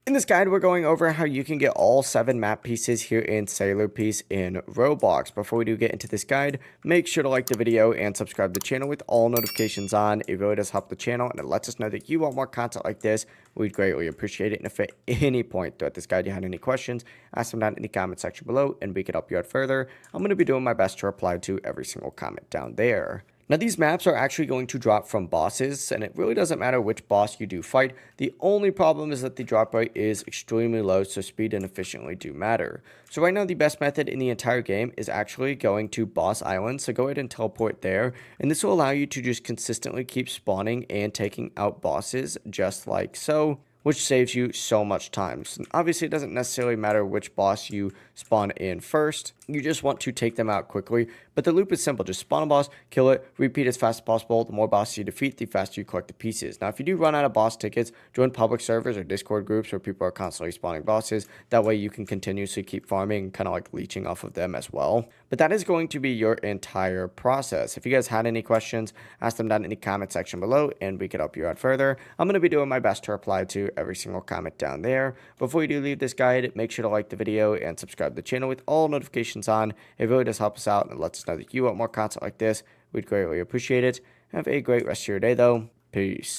In this guide, we're going over how you can get all 7 map pieces here in Sailor Piece in Roblox. Before we do get into this guide, make sure to like the video and subscribe to the channel with all notifications on. It really does help the channel and it lets us know that you want more content like this. We'd greatly appreciate it. And if at any point throughout this guide you had any questions, ask them down in the comment section below and we can help you out further. I'm going to be doing my best to reply to every single comment down there. Now, these maps are actually going to drop from bosses, and it really doesn't matter which boss you do fight. The only problem is that the drop rate is extremely low, so speed and efficiently do matter. So right now, the best method in the entire game is actually going to Boss Island, so go ahead and teleport there, and this will allow you to just consistently keep spawning and taking out bosses just like so, which saves you so much time. So obviously, it doesn't necessarily matter which boss you spawn in first. You just want to take them out quickly. But the loop is simple. Just spawn a boss, kill it, repeat as fast as possible. The more bosses you defeat, the faster you collect the pieces. Now, if you do run out of boss tickets, join public servers or Discord groups where people are constantly spawning bosses. That way you can continuously keep farming and kind of like leeching off of them as well. But that is going to be your entire process. If you guys had any questions, ask them down in the comment section below and we could help you out further. I'm going to be doing my best to reply to every single comment down there. Before you do leave this guide, make sure to like the video and subscribe to the channel with all notifications on. It really does help us out and it lets us know that you want more content like this. We'd greatly appreciate it. Have a great rest of your day though. Peace.